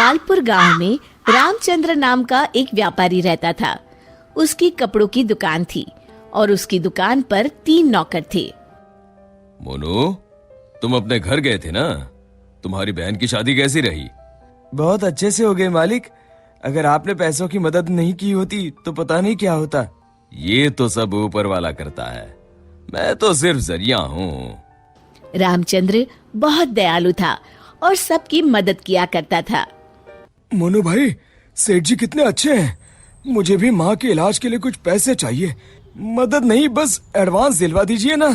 लालपुर गांव में रामचंद्र नाम का एक व्यापारी रहता था। उसकी कपड़ों की दुकान थी और उसकी दुकान पर 3 नौकर थे। मोनू, तुम अपने घर गए थे ना? तुम्हारी बहन की शादी कैसी रही? बहुत अच्छे से हो गए मालिक। अगर आपने पैसों की मदद नहीं की होती तो पता नहीं क्या होता। ये तो सब ऊपर वाला करता है, मैं तो सिर्फ जरिया हूँ। रामचंद्र बहुत दयालु था और सबकी मदद किया करता था। मोनू भाई, सेठ जी कितने अच्छे हैं। मुझे भी माँ के इलाज के लिए कुछ पैसे चाहिए। मदद नहीं, बस एडवांस दिलवा दीजिए ना।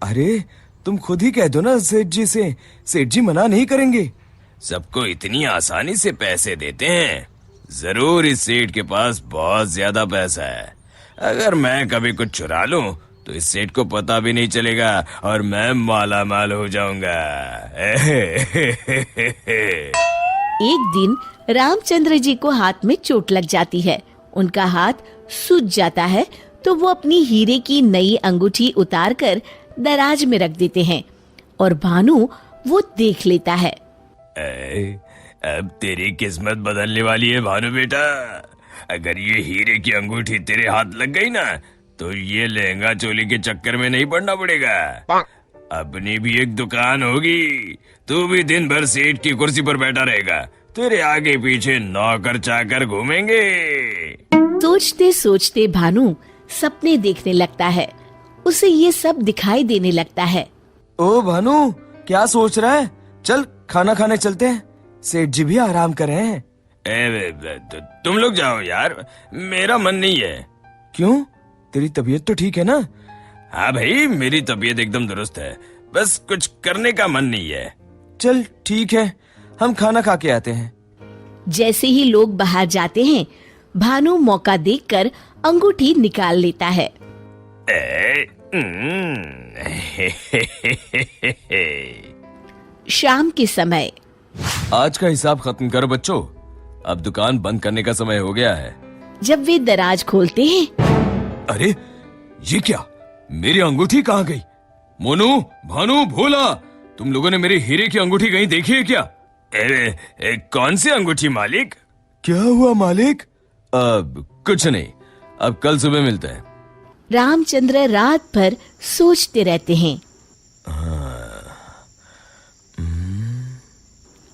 अरे तुम खुद ही कह दो ना सेठ जी से, सेठ जी मना नहीं करेंगे। सबको इतनी आसानी से पैसे देते हैं? जरूर इस सेठ के पास बहुत ज्यादा पैसा है। अगर मैं कभी कुछ चुरा लूं तो इस सेठ को पता भी नहीं चलेगा और मैं माला माल हो जाऊंगा। एक दिन रामचंद्र जी को हाथ में चोट लग जाती है। उनका हाथ सूज जाता है तो वो अपनी हीरे की नई अंगूठी उतारकर दराज में रख देते हैं और भानु वो देख लेता है। अब तेरी किस्मत बदलने वाली है भानु बेटा। अगर ये हीरे की अंगूठी तेरे हाथ लग गई ना तो ये लहंगा चोली के चक्कर में नहीं पड़ना पड़ेगा। अपनी भी एक दुकान होगी, तू भी दिन भर सेठ की कुर्सी पर बैठा रहेगा, तेरे आगे पीछे नौकर चाकर घूमेंगे। सोचते सोचते भानु सपने देखने लगता है। उसे ये सब दिखाई देने लगता है। ओ भानु, क्या सोच रहा है? चल खाना खाने चलते हैं, सेठ जी भी आराम कर रहे हैं। तुम लोग जाओ यार, मेरा मन नहीं है। क्यों? तेरी तबीयत तो ठीक है ना? हाँ भाई, मेरी तबीयत एकदम दुरुस्त है, बस कुछ करने का मन नहीं है। चल ठीक है, हम खाना खा के आते हैं। जैसे ही लोग बाहर जाते हैं, भानु मौका देखकर अंगूठी निकाल लेता है। शाम के समय। आज का हिसाब खत्म करो बच्चों, अब दुकान बंद करने का समय हो गया है। जब वे दराज खोलते हैं, अरे ये क्या, मेरी अंगूठी कहाँ गई? मोनू, भानु, भोला, तुम लोगों ने मेरी हीरे की अंगूठी कहीं देखी है क्या? कौन सी अंगूठी मालिक? क्या हुआ मालिक? अब कुछ नहीं, अब कल सुबह मिलते हैं। रामचंद्र रात भर सोचते रहते हैं।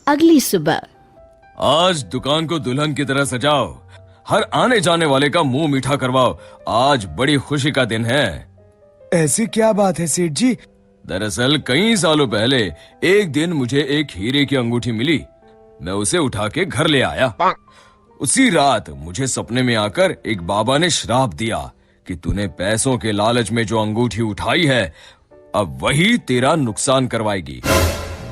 अगली सुबह। आज दुकान को दुल्हन की तरह सजाओ, हर आने जाने वाले का मुंह मीठा करवाओ, आज बड़ी खुशी का दिन है। ऐसी क्या बात है सेठ जी? दरअसल कई सालों पहले एक दिन मुझे एक हीरे की अंगूठी मिली। मैं उसे उठा के घर ले आया। उसी रात मुझे सपने में आकर एक बाबा ने श्राप दिया कि तूने पैसों के लालच में जो अंगूठी उठाई है, अब वही तेरा नुकसान करवाएगी।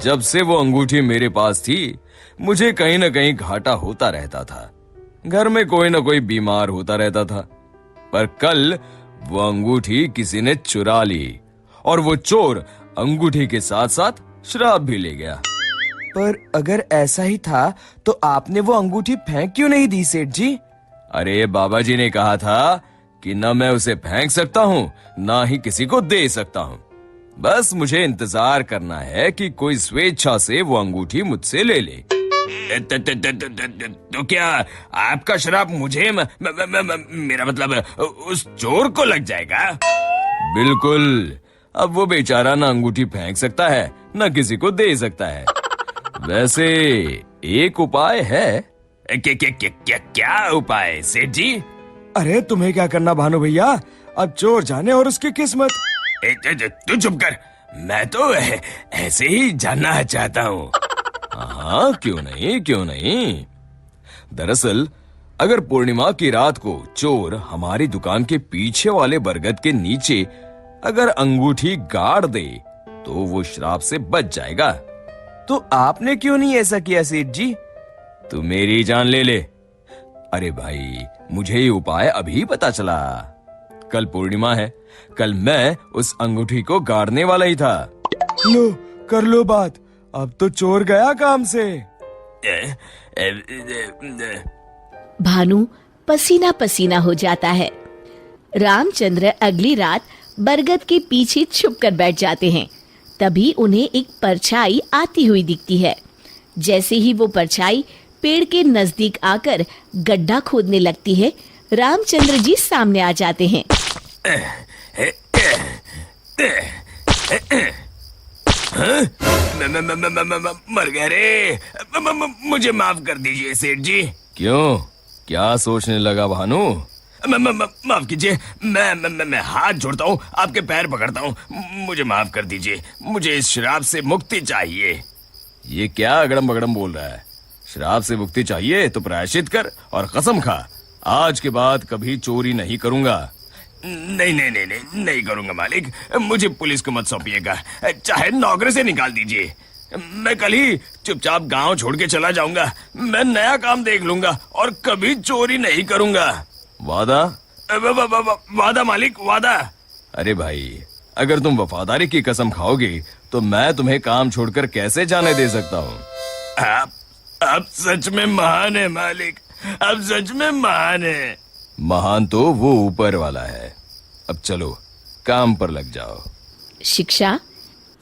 जब से वो अंगूठी मेरे पास थी, मुझे कहीं न कहीं घाटा होता रहता था। घर में कोई न कोई बीमार होता रहता था। पर कल वो अंगूठी किसी ने चुरा ली और वो चोर अंगूठी के साथ साथ श्राप भी ले गया। पर अगर ऐसा ही था तो आपने वो अंगूठी फेंक क्यों नहीं दी सेठ जी? अरे बाबा जी ने कहा था कि न मैं उसे फेंक सकता हूँ, ना ही किसी को दे सकता हूँ। बस मुझे इंतजार करना है कि कोई स्वेच्छा से वो अंगूठी मुझसे ले ले। तो क्या आपका श्राप मुझे मेरा मतलब उस चोर को लग जाएगा? बिल्कुल। अब वो बेचारा ना अंगूठी फेंक सकता है, न किसी को दे सकता है। वैसे एक उपाय है। क्या उपाय सेठ जी? अरे तुम्हें क्या करना भानु भैया, अब चोर जाने और उसकी किस्मत। तू चुप कर, मैं तो ऐसे ही जानना चाहता हूँ। हाँ, क्यों नहीं, क्यों नहीं। दरअसल अगर पूर्णिमा की रात को चोर हमारी दुकान के पीछे वाले बरगद के नीचे अगर अंगूठी गाड़ दे तो वो श्राप से बच जाएगा। तो आपने क्यों नहीं ऐसा किया सेठ जी? तू मेरी जान ले ले। अरे भाई, मुझे ये उपाय अभी पता चला। कल पूर्णिमा है, कल मैं उस अंगूठी को गाड़ने वाला ही था। लो, कर लो बात, अब तो चोर गया काम से। भानु पसीना पसीना हो जाता है। रामचंद्र अगली रात बरगद के पीछे छुपकर बैठ जाते हैं। तभी उन्हें एक परछाई आती हुई दिखती है। जैसे ही वो परछाई पेड़ के नजदीक आकर गड्ढा खोदने लगती है, रामचंद्र जी सामने आ जाते हैं। मर गए रे। मुझे माफ कर दीजिए सेठ जी। क्यों, क्या सोचने लगा भानु? माफ कीजिए, मैं हाथ जोड़ता हूँ, आपके पैर पकड़ता हूँ, मुझे माफ कर दीजिए। मुझे इस शराब से मुक्ति चाहिए। ये क्या अगड़म बगड़म बोल रहा है? शराब से मुक्ति चाहिए तो प्रायश्चित कर और कसम खा, आज के बाद कभी चोरी नहीं करूंगा। नहीं नहीं नहीं नहीं नहीं करूंगा मालिक, मुझे पुलिस को मत सौंपिएगा, चाहे नौकरी से निकाल दीजिए। मैं कल ही चुपचाप गांव छोड़ के चला जाऊंगा। मैं नया काम देख लूंगा और कभी चोरी नहीं करूंगा। वादा? वादा मालिक, वादा। अरे भाई, अगर तुम वफादारी की कसम खाओगे तो मैं तुम्हें काम छोड़कर कैसे जाने दे सकता हूँ? आप सच में महान है मालिक, आप सच में महान है। महान तो वो ऊपर वाला है। अब चलो काम पर लग जाओ। शिक्षा: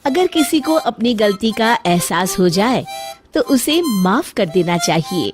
अगर किसी को अपनी गलती का एहसास हो जाए तो उसे माफ कर देना चाहिए।